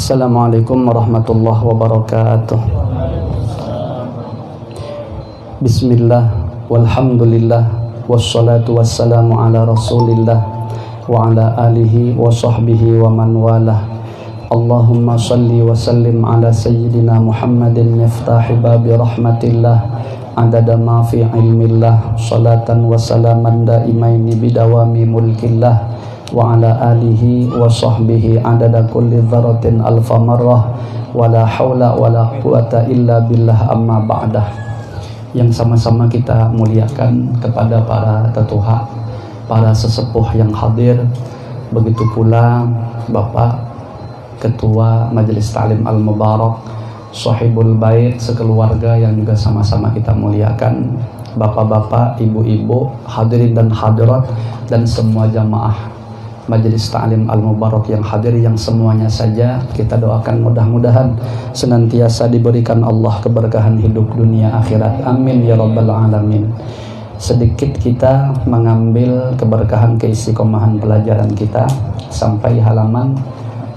Assalamualaikum warahmatullahi wabarakatuh. Bismillah, walhamdulillah, wassalatu wassalamu ala rasulillah wa ala alihi wa sahbihi wa man walah. Allahumma salli wa sallim ala sayyidina Muhammadin miftahi babi rahmatillah adada ma fi ilmillah, salatan wa salaman daimaini bidawami mulkillah wa ala alihi wa sahbihi adada kulli dzarratin alfa marrah wala haula wala quwata illa billah amma ba'dah. Yang sama-sama kita muliakan kepada para tetuha, para sesepuh yang hadir, begitu pula Bapak Ketua Majelis Ta'lim Al-Mubarak, Sahibul Bait sekeluarga yang juga sama-sama kita muliakan, bapak-bapak, ibu-ibu, hadirin dan hadirat, dan semua jamaah Majelis Ta'lim Al-Mubarak yang hadir, yang semuanya saja kita doakan mudah-mudahan senantiasa diberikan Allah keberkahan hidup dunia akhirat. Amin ya rabbal alamin. Sedikit kita mengambil keberkahan keistiqomahan pelajaran kita sampai halaman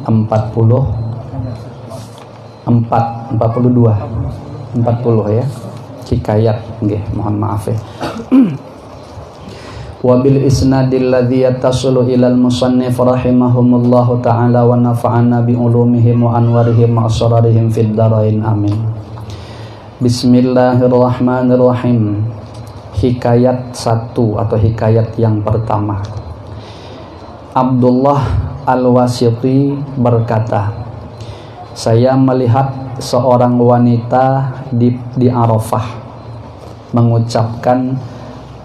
42 ya. Hikayat nggih, mohon maaf ya. Wabil isnadil ladzi yattasilu ilal musannif rahimahumullahu ta'ala wa nafa'ana bi ulumihim wa anwarihim wa asrarihim fid dharain amin. Bismillahirrahmanirrahim. Hikayat 1 atau hikayat yang pertama. Abdullah Al-Wasiti berkata, saya melihat seorang wanita di Arafah mengucapkan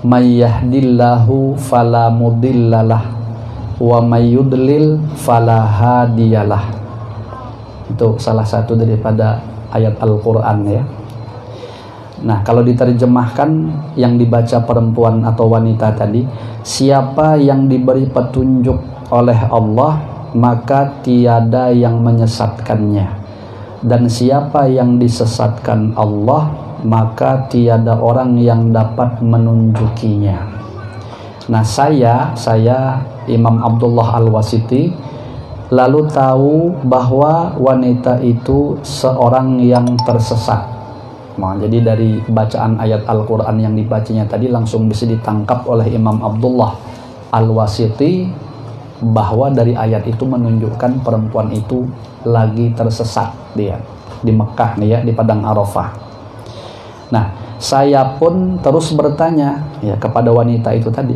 may yahdillahu fala mudhillalah wa may yudlil fala hadiyalah. Itu salah satu daripada ayat Al-Qur'an ya. Nah, kalau diterjemahkan yang dibaca perempuan atau wanita tadi, siapa yang diberi petunjuk oleh Allah maka tiada yang menyesatkannya, dan siapa yang disesatkan Allah maka tiada orang yang dapat menunjukinya. Nah, saya Imam Abdullah Al-Wasiti lalu tahu bahwa wanita itu seorang yang tersesat. Nah, jadi dari bacaan ayat Al-Quran yang dibacanya tadi langsung bisa ditangkap oleh Imam Abdullah Al-Wasiti bahwa dari ayat itu menunjukkan perempuan itu lagi tersesat dia di Mekah nih ya, di Padang Arafah. Nah, saya pun terus bertanya ya kepada wanita itu tadi,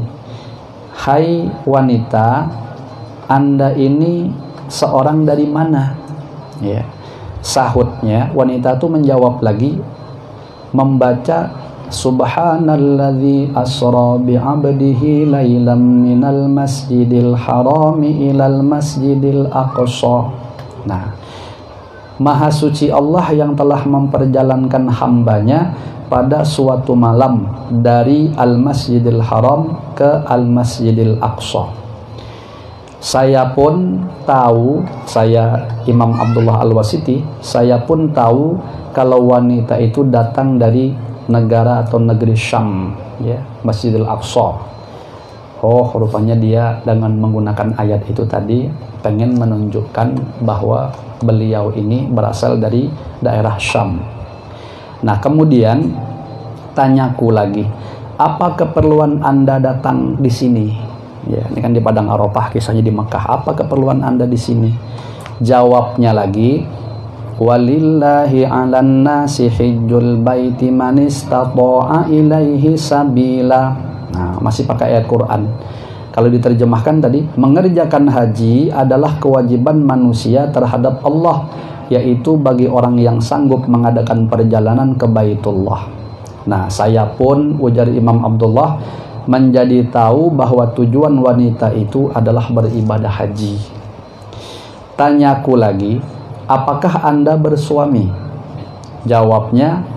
hai wanita, Anda ini seorang dari mana? Ya, sahutnya wanita itu menjawab lagi, membaca Subhanalladzi asra bi'abdihi lailam minal masjidil harami ilal masjidil aqsa. Nah, Maha suci Allah yang telah memperjalankan hambanya pada suatu malam dari Al-Masjidil Haram ke Al-Masjidil Aqsa. Saya pun tahu, saya Imam Abdullah Al-Wasiti, saya pun tahu kalau wanita itu datang dari negara atau negeri Syam, ya, Masjidil Aqsa. Oh, rupanya dia dengan menggunakan ayat itu tadi pengen menunjukkan bahwa beliau ini berasal dari daerah Syam. Nah, kemudian tanyaku lagi, apa keperluan Anda datang di sini? Ya, ini kan di Padang Arafah, kisahnya di Mekah. Apa keperluan Anda di sini? Jawabnya lagi, walillahi 'alan nasi hijjul baiti man istata'a ilaihi sabila. Nah, masih pakai ayat Quran. Kalau diterjemahkan tadi, mengerjakan haji adalah kewajiban manusia terhadap Allah, yaitu bagi orang yang sanggup mengadakan perjalanan ke Baitullah. Nah, saya pun, ujar Imam Abdullah, menjadi tahu bahwa tujuan wanita itu adalah beribadah haji. Tanyaku lagi, apakah Anda bersuami? Jawabnya,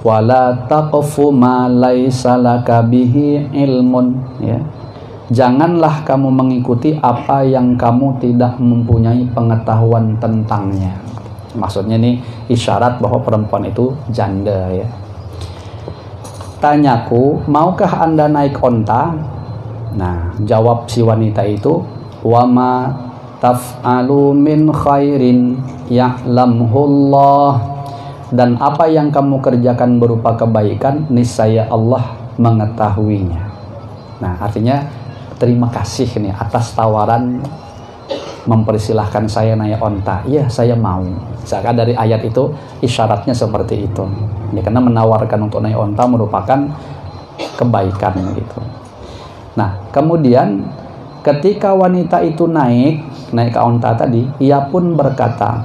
wala taqfu ma laisa laka bihi ilmun, ya. Janganlah kamu mengikuti apa yang kamu tidak mempunyai pengetahuan tentangnya. Maksudnya ini isyarat bahwa perempuan itu janda ya. Tanyaku, maukah Anda naik onta? Nah, jawab si wanita itu, wama taf'alu min khairin ya'lamhullah, dan apa yang kamu kerjakan berupa kebaikan niscaya Allah mengetahuinya. Nah, artinya terima kasih nih atas tawaran mempersilahkan saya naik onta. Iya, saya mau. Misalkan dari ayat itu isyaratnya seperti itu. Ya, karena menawarkan untuk naik onta merupakan kebaikan gitu. Nah, kemudian ketika wanita itu naik ke onta tadi, ia pun berkata,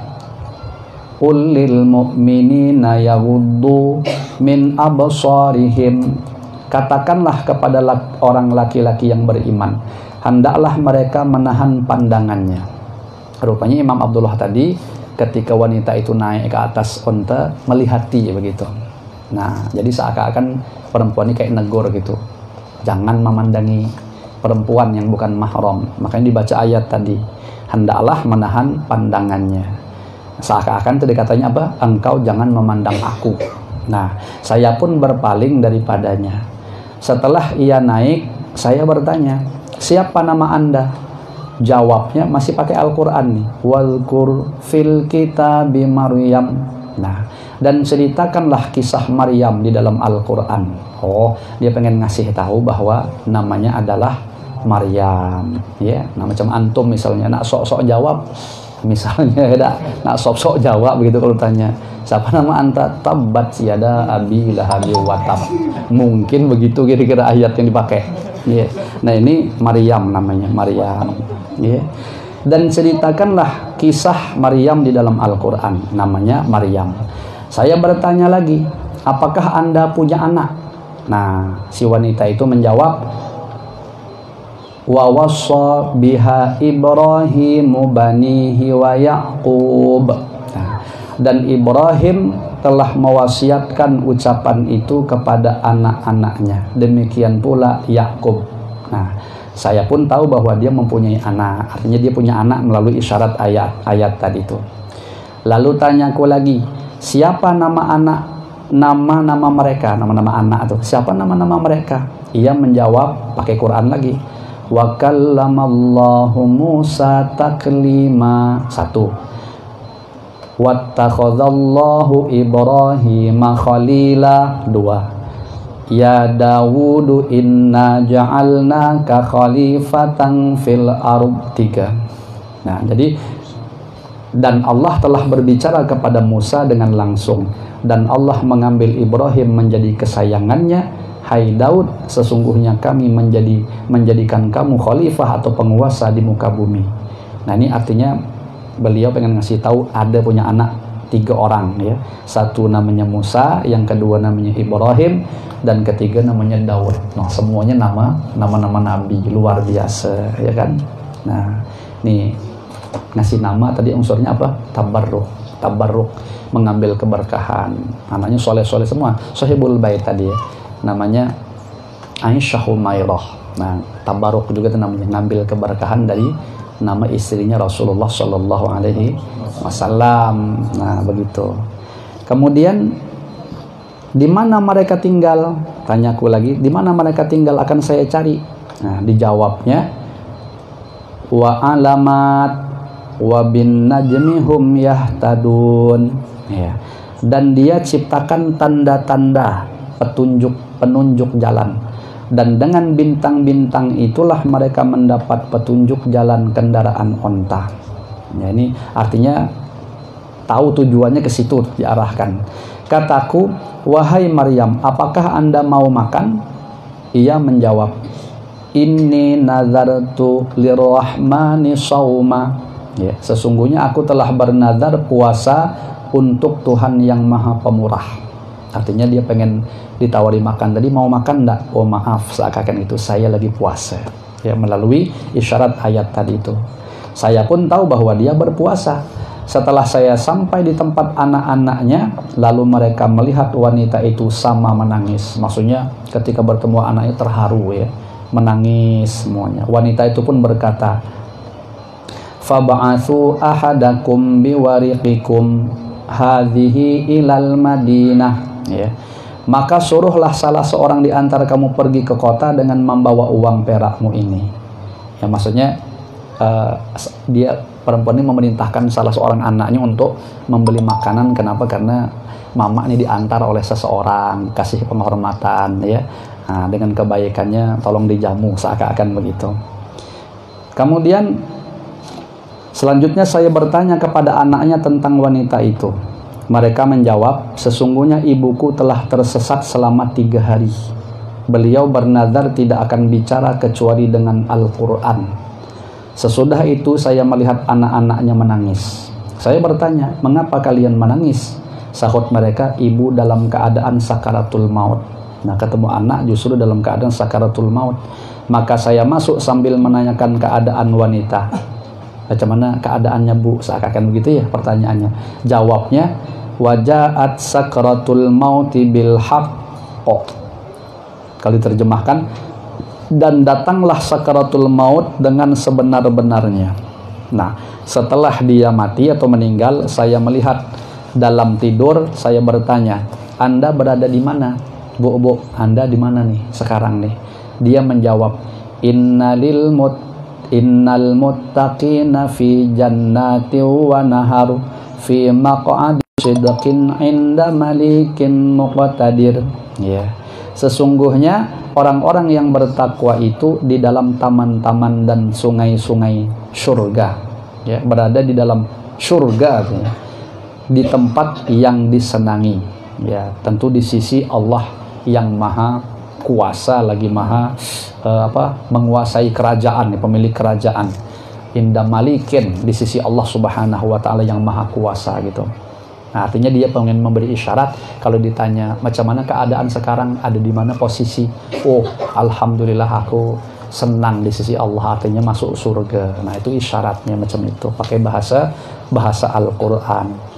"Ulil mu'minina yaghuddu min absarihim." Katakanlah kepada orang laki-laki yang beriman, hendaklah mereka menahan pandangannya. Rupanya Imam Abdullah tadi ketika wanita itu naik ke atas onta melihati begitu. Nah, jadi seakan-akan perempuan ini kayak negur gitu. Jangan memandangi perempuan yang bukan mahram. Makanya dibaca ayat tadi, hendaklah menahan pandangannya. Seakan-akan tadi katanya apa? Engkau jangan memandang aku. Nah, saya pun berpaling daripadanya. Setelah ia naik, saya bertanya, siapa nama Anda? Jawabnya masih pakai Al-Quran nih. Walkur fil kitabi Maryam. Nah, dan ceritakanlah kisah Maryam di dalam Al-Quran. Oh, dia pengen ngasih tahu bahwa namanya adalah Maryam. Ya, nah macam antum misalnya nak sok-sok jawab, misalnya nak sok-sok jawab begitu kalau tanya, siapa nama anta? Tabbat yada abi lahabi wa tab. Mungkin begitu kira-kira ayat yang dipakai. Ya. Nah, ini Maryam namanya, Maryam. Ya. Dan ceritakanlah kisah Maryam di dalam Al-Quran, namanya Maryam. Saya bertanya lagi, apakah Anda punya anak? Nah, si wanita itu menjawab, wa wassa biha Ibrahimu banihi wa Yaqub. Nah, dan Ibrahim telah mewasiatkan ucapan itu kepada anak-anaknya, demikian pula Yakub. Nah, saya pun tahu bahwa dia mempunyai anak, artinya dia punya anak melalui isyarat ayat tadi itu. Lalu tanyaku lagi, siapa nama anak, nama-nama mereka, nama-nama anak itu, siapa nama-nama mereka? Ia menjawab pakai Quran lagi, wa kallamallahu Musa taklima. 1, wattakhadallahu Ibrahima khalila. 2, ya Dawudu inna ja'alnaka khalifatan fil ard. 3. Nah, jadi dan Allah telah berbicara kepada Musa dengan langsung, dan Allah mengambil Ibrahim menjadi kesayangannya. Hai Daud, sesungguhnya kami menjadikan kamu khalifah atau penguasa di muka bumi. Nah, ini artinya beliau pengen ngasih tahu ada punya anak 3 orang ya. 1 namanya Musa, yang kedua namanya Ibrahim, dan ketiga namanya Daud. Nah, semuanya nama-nama nabi, luar biasa ya kan. Nah, nih ngasih nama tadi unsurnya apa? Tabarruk, mengambil keberkahan. Anaknya soleh-soleh semua, sahibul bait tadi ya. Namanya Aisyah Humairah. Nah, tabarruk juga itu namanya, ngambil keberkahan dari nama istrinya Rasulullah Shallallahu Alaihi Wasallam. Nah, begitu. Kemudian di mana mereka tinggal? Tanyaku lagi, di mana mereka tinggal akan saya cari. Nah, dijawabnya wa alamat wa bin najmi hum yahtadun. Ya. Dan dia ciptakan tanda-tanda penunjuk jalan, dan dengan bintang-bintang itulah mereka mendapat petunjuk jalan kendaraan onta. Ya, ini artinya tahu tujuannya ke situ diarahkan. Kataku, wahai Maryam, apakah Anda mau makan? Ia menjawab, inni nazartu lirrahmani shauma. Ya, sesungguhnya aku telah bernazar puasa untuk Tuhan yang Maha Pemurah. Artinya dia pengen ditawari makan tadi, mau makan enggak? Oh maaf, seakan itu saya lagi puasa. Ya, melalui isyarat ayat tadi itu. Saya pun tahu bahwa dia berpuasa. Setelah saya sampai di tempat anak-anaknya, lalu mereka melihat wanita itu sama menangis. Maksudnya ketika bertemu anaknya terharu ya, menangis semuanya. Wanita itu pun berkata, fab'atsu ahadakum biwariqikum hadhihi ilal Madinah. Ya. Maka suruhlah salah seorang di antara kamu pergi ke kota dengan membawa uang perakmu ini. Ya, maksudnya dia perempuan ini memerintahkan salah seorang anaknya untuk membeli makanan. Kenapa? Karena mama ini diantar oleh seseorang, kasih penghormatan ya. Nah, dengan kebaikannya tolong dijamu, seakan-akan begitu. Kemudian selanjutnya saya bertanya kepada anaknya tentang wanita itu. Mereka menjawab, sesungguhnya ibuku telah tersesat selama 3 hari. Beliau bernazar tidak akan bicara kecuali dengan Al-Quran. Sesudah itu saya melihat anak-anaknya menangis. Saya bertanya, mengapa kalian menangis? Sahut mereka, ibu dalam keadaan sakaratul maut. Nah, ketemu anak justru dalam keadaan sakaratul maut. Maka saya masuk sambil menanyakan keadaan wanita. Macam mana keadaannya bu? Seakan begitu ya pertanyaannya. Jawabnya, wajaat sakaratul mauti bil haqq. Kalau diterjemahkan, dan datanglah sakaratul maut dengan sebenar-benarnya. Nah, setelah dia mati atau meninggal, saya melihat dalam tidur, saya bertanya, Anda berada di mana? Bu, Anda di mana nih sekarang nih? Dia menjawab, innal muttaqina fi jannati wa nahar fi maq'adi sidqin 'inda malikin muqtadir. Ya. Sesungguhnya orang-orang yang bertakwa itu di dalam taman-taman dan sungai-sungai surga. Ya, berada di dalam surga artinya, di tempat yang disenangi. Ya, tentu di sisi Allah yang maha kuasa, lagi maha menguasai kerajaan, pemilik kerajaan. Inda malikin, di sisi Allah subhanahu wa ta'ala yang maha kuasa gitu. Nah, artinya dia pengen memberi isyarat. Kalau ditanya macam mana keadaan sekarang, ada di mana posisi, oh alhamdulillah aku senang di sisi Allah, artinya masuk surga. Nah, itu isyaratnya macam itu, pakai bahasa Al-Quran.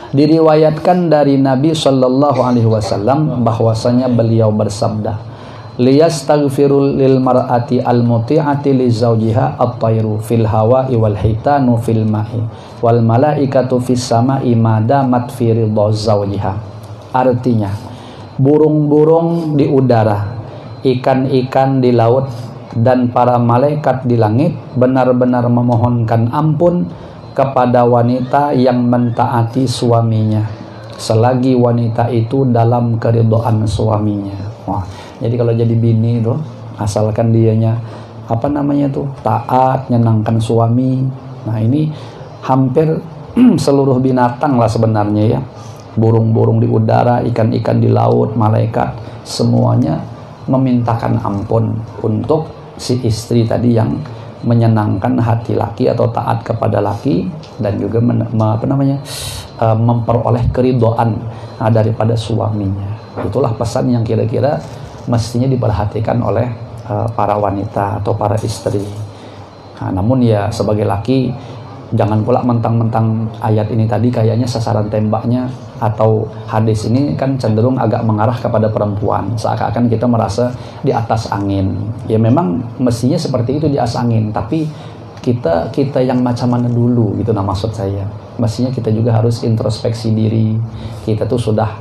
Diriwayatkan dari Nabi Shallallahu Alaihi Wasallam bahwasanya beliau bersabda, liyastaghfirul lil mar'ati al muti'ati li zawjiha at-tayru fil hawa'i wal hitanu fil ma'i wal malaikatu fis sama'i madamat fi ridha zawjiha. Artinya, burung-burung di udara, ikan-ikan di laut, dan para malaikat di langit benar-benar memohonkan ampun kepada wanita yang mentaati suaminya selagi wanita itu dalam keridhaan suaminya. Wah, jadi kalau jadi bini itu, asalkan dianya taat, nyenangkan suami. Nah, ini hampir seluruh binatang lah sebenarnya ya. Burung-burung di udara, ikan-ikan di laut, malaikat, semuanya memintakan ampun untuk si istri tadi yang menyenangkan hati laki atau taat kepada laki, dan juga memperoleh keridhaan daripada suaminya. Itulah pesan yang kira-kira mestinya diperhatikan oleh para wanita atau para istri. Nah, namun ya sebagai laki, jangan pula mentang-mentang ayat ini tadi kayaknya sasaran tembaknya atau hadis ini kan cenderung agak mengarah kepada perempuan, seakan-akan kita merasa di atas angin. Ya memang mestinya seperti itu, di atas angin, tapi kita yang macam mana dulu gitu. Nah, maksud saya mestinya kita juga harus introspeksi diri, kita tuh sudah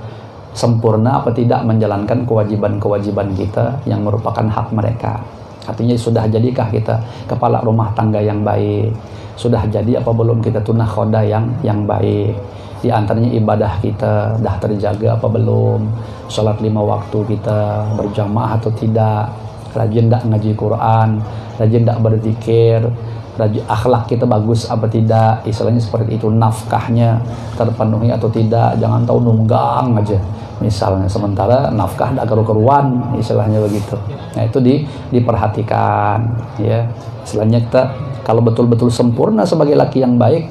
sempurna apa tidak menjalankan kewajiban-kewajiban kita yang merupakan hak mereka. Artinya sudah jadikah kita kepala rumah tangga yang baik, sudah jadi apa belum kita tuh nakhoda yang baik. Di antaranya ibadah kita dah terjaga apa belum, sholat 5 waktu kita berjamaah atau tidak, rajin tak ngaji Quran, rajin tak berzikir, rajin akhlak kita bagus apa tidak, istilahnya seperti itu. Nafkahnya terpenuhi atau tidak, jangan tahu nunggang aja misalnya, sementara nafkah tak keru-keruan, istilahnya begitu. Nah, itu diperhatikan ya. Istilahnya kita kalau betul-betul sempurna sebagai laki yang baik,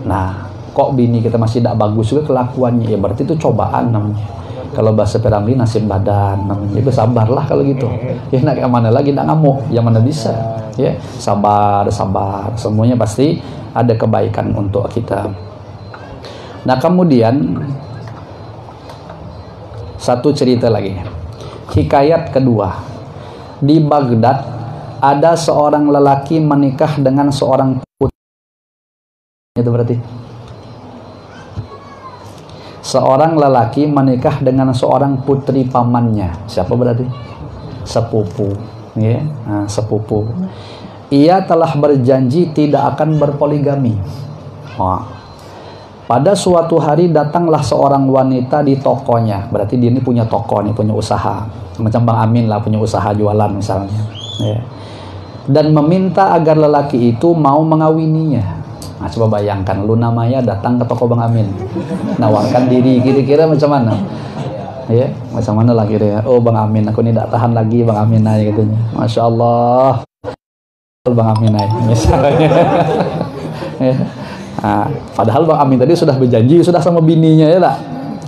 nah kok bini kita masih tidak bagus juga kelakuannya, ya berarti itu cobaan namanya. Kalau bahasa Piramli nasib badan namanya. Ya sabarlah kalau gitu. Ya nak yang mana lagi, nak ngamuk, yang mana bisa. Ya sabar, semuanya pasti ada kebaikan untuk kita. Nah, kemudian satu cerita lagi, hikayat kedua. Di Baghdad ada seorang lelaki menikah dengan seorang putri. Itu berarti seorang lelaki menikah dengan seorang putri pamannya. Siapa berarti? Sepupu, ya, nah, sepupu. ia telah berjanji tidak akan berpoligami. Wah. Pada suatu hari datanglah seorang wanita di tokonya. Berarti dia ini punya toko nih, punya usaha. Macam Bang Amin lah, punya usaha jualan misalnya. Ya. Dan meminta agar lelaki itu mau mengawininya. Nah, coba bayangkan, Luna Maya datang ke toko Bang Amin, nawarkan diri, kira-kira macam mana? Ya, macam mana lah kira-kira? Oh Bang Amin, aku ini tidak tahan lagi Bang Amin aja katanya. Masya Allah, Bang Amin aja misalnya. Ya. Nah, padahal Bang Amin tadi sudah berjanji, sudah sama bininya ya tak?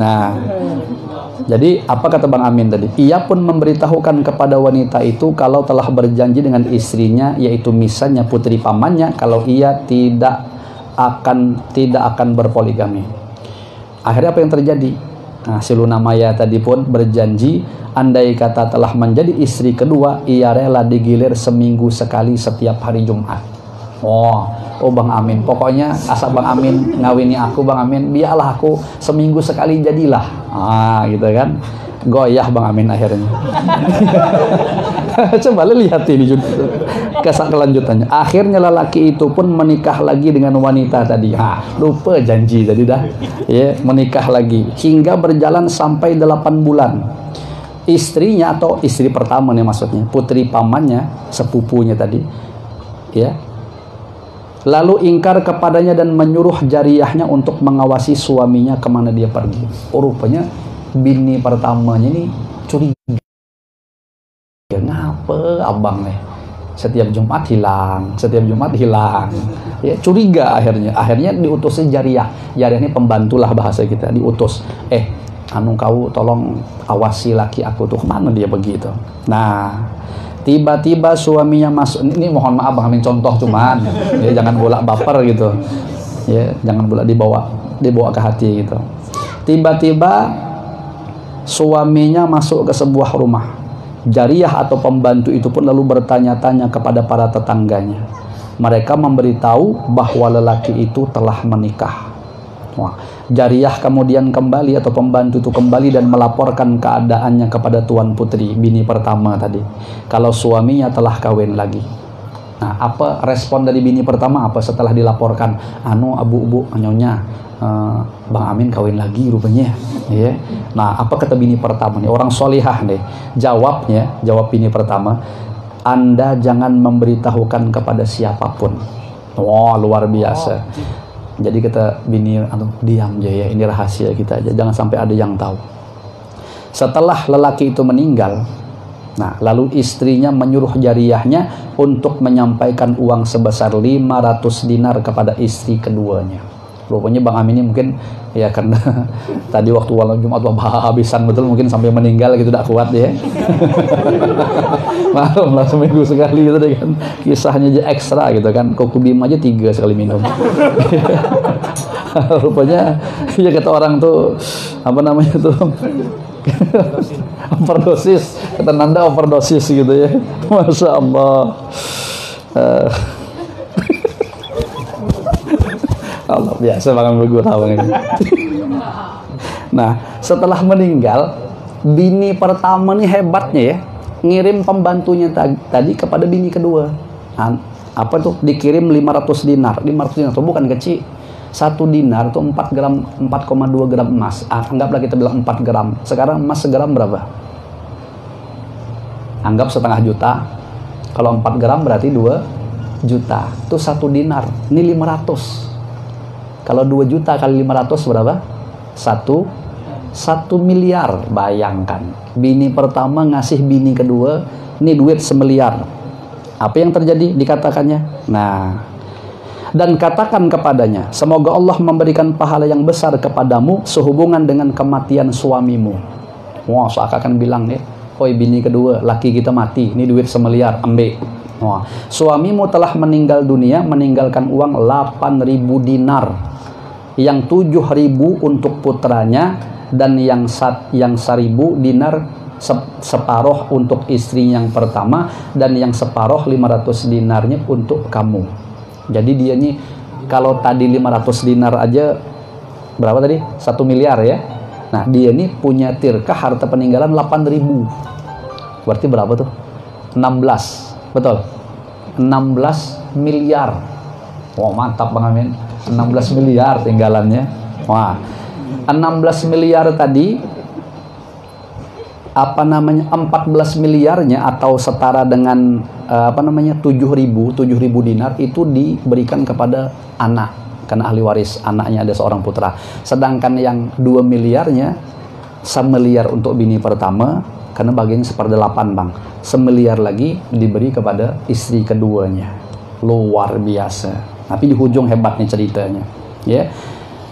Nah, jadi apa kata Bang Amin tadi? Ia pun memberitahukan kepada wanita itu kalau telah berjanji dengan istrinya, yaitu misalnya putri pamannya, kalau ia tidak akan berpoligami. Akhirnya apa yang terjadi? Nah, si Luna Maya tadi pun berjanji, andai kata telah menjadi istri kedua, ia rela digilir seminggu sekali setiap hari Jumat. Oh Bang Amin, pokoknya asal Bang Amin ngawini aku Bang Amin, biarlah aku seminggu sekali jadilah. Gitu kan. Goyah Bang Amin akhirnya. Coba lihat ini kelanjutannya. Akhirnya lelaki itu pun menikah lagi dengan wanita tadi. Lupa janji tadi dah. Ya, menikah lagi hingga berjalan sampai 8 bulan. Istrinya atau istri pertama nih maksudnya, putri pamannya, sepupunya tadi. Ya. Lalu ingkar kepadanya dan menyuruh jariyahnya untuk mengawasi suaminya kemana dia pergi. Rupanya bini pertamanya ini curiga. Ngapa abang nih? Setiap Jumat hilang. Ya, curiga akhirnya diutusnya jariyah. Jariyah ini pembantulah bahasa kita, diutus. Kau tolong awasi laki aku tuh, kemana dia begitu. Nah, tiba-tiba suaminya masuk. Ini mohon maaf Bang Amin contoh cuman ya, jangan bolak baper gitu ya, jangan bolak dibawa ke hati gitu. Tiba-tiba suaminya masuk ke sebuah rumah. Jariyah atau pembantu itu pun lalu bertanya-tanya kepada para tetangganya. Mereka memberitahu bahwa lelaki itu telah menikah. Jariyah kemudian kembali atau pembantu itu kembali dan melaporkan keadaannya kepada tuan putri, bini pertama tadi, kalau suaminya telah kawin lagi. Nah, apa respon dari bini pertama apa setelah dilaporkan? Abu nyonya, Bang Amin kawin lagi rupanya. Ya. Nah, apa kata bini pertama nih? Orang solihah nih. Jawab bini pertama, Anda jangan memberitahukan kepada siapapun. Wah, luar biasa. Jadi kata bini, diam aja ya, ini rahasia kita aja, jangan sampai ada yang tahu. Setelah lelaki itu meninggal, nah lalu istrinya menyuruh jariyahnya untuk menyampaikan uang sebesar 500 dinar kepada istri keduanya. Rupanya Bang Amin ini mungkin ya karena tadi waktu malam Jumat habisan betul, mungkin sampai meninggal gitu, tidak kuat ya. Malam lah seminggu sekali gitu deh kan, kisahnya aja ekstra gitu kan. Koku Bima aja 3 sekali minum. Rupanya ya kata orang tuh apa namanya tuh overdosis, kata Nanda overdosis gitu ya. Masya Allah. Allah biasa banget gue tahu ini. Nah, setelah meninggal, bini pertama nih hebatnya ya, ngirim pembantunya tadi kepada bini kedua. Apa tuh? Dikirim 500 dinar. 500 dinar tuh bukan kecil. 1 dinar tuh 4,2 gram emas. Anggaplah kita bilang 4 gram. Sekarang emas segram berapa? Anggap setengah juta. Kalau 4 gram berarti 2 juta. Itu 1 dinar. Ini 500. Kalau 2 juta kali 500 berapa? 1 miliar. Bayangkan. Bini pertama ngasih bini kedua, ini duit 1 miliar. Apa yang terjadi? Dikatakannya. Nah, dan katakan kepadanya, semoga Allah memberikan pahala yang besar kepadamu sehubungan dengan kematian suamimu. Wah, seakan-akan bilang nih, oi bini kedua, laki kita mati, ini duit 1 miliar, ambil. Wah, suamimu telah meninggal dunia, meninggalkan uang 8.000 dinar. Yang 7.000 untuk putranya, dan yang 1.000 dinar separuh untuk istri yang pertama, dan yang separuh 500 dinarnya untuk kamu. Jadi dia nih, kalau tadi 500 dinar aja berapa tadi? 1 miliar ya. Nah, dia nih punya tirkah harta peninggalan 8.000. Berarti berapa tuh? 16. Betul. 16 miliar. Wah, mantap Bang Amin. 16 miliar tinggalannya. Wah, 16 miliar tadi 14 miliarnya atau setara dengan 7.000 dinar itu diberikan kepada anak karena ahli waris, anaknya ada seorang putra. Sedangkan yang 2 miliarnya, 1 miliar untuk bini pertama karena bagian 1/8 Bang. 1 miliar lagi diberi kepada istri keduanya. Luar biasa. Tapi di ujung hebat nih ceritanya, ya.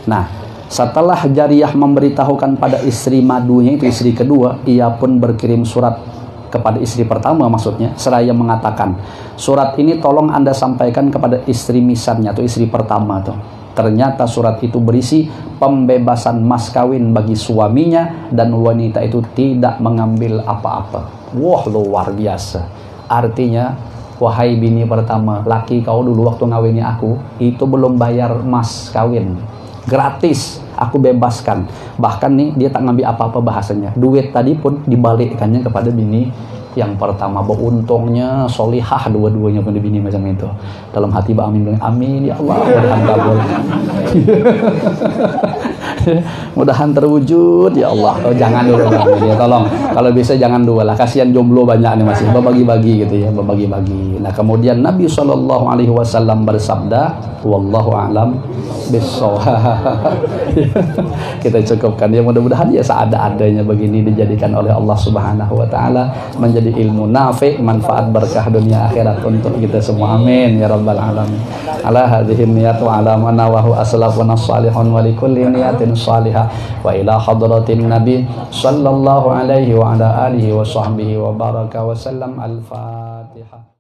Nah, setelah Jariyah memberitahukan pada istri madunya itu istri kedua, ia pun berkirim surat kepada istri pertama maksudnya, seraya mengatakan, surat ini tolong Anda sampaikan kepada istri misannya atau istri pertama tuh. Ternyata surat itu berisi pembebasan mas kawin bagi suaminya dan wanita itu tidak mengambil apa-apa. Wah, luar biasa. Artinya, wahai bini pertama, laki kau dulu waktu ngawini aku itu belum bayar mas kawin. Gratis, aku bebaskan. Bahkan nih dia tak ngambil apa-apa bahasanya. Duit tadi pun dibalikkannya kepada bini yang pertama. Beruntungnya solihah dua-duanya punya bini macam itu. Dalam hati Mbak Amin bilang, amin ya Allah, mudahan kabul. Mudahan terwujud ya Allah. Oh, jangan dulu Mbak Amin ya, tolong. Kalau bisa jangan dua lah, kasihan jomblo banyak nih masih. Berbagi-bagi gitu ya, berbagi-bagi. Nah, kemudian Nabi SAW bersabda, wallahu a'lam bissawab. Kita cukupkan ya, mudah-mudahan ya seada-adanya begini dijadikan oleh Allah Subhanahu wa taala menjadi ilmu nafi', manfaat berkah dunia akhirat untuk kita semua. Amin ya rabbal alamin. Ala hadhihi niyat wa ala manawahu aslafuna salihun wa likulli niyatin salihah wa ila hadratin nabi sallallahu alaihi wa ala alihi wa sahbihi wa baraka wa sallam. Al-Fatihah.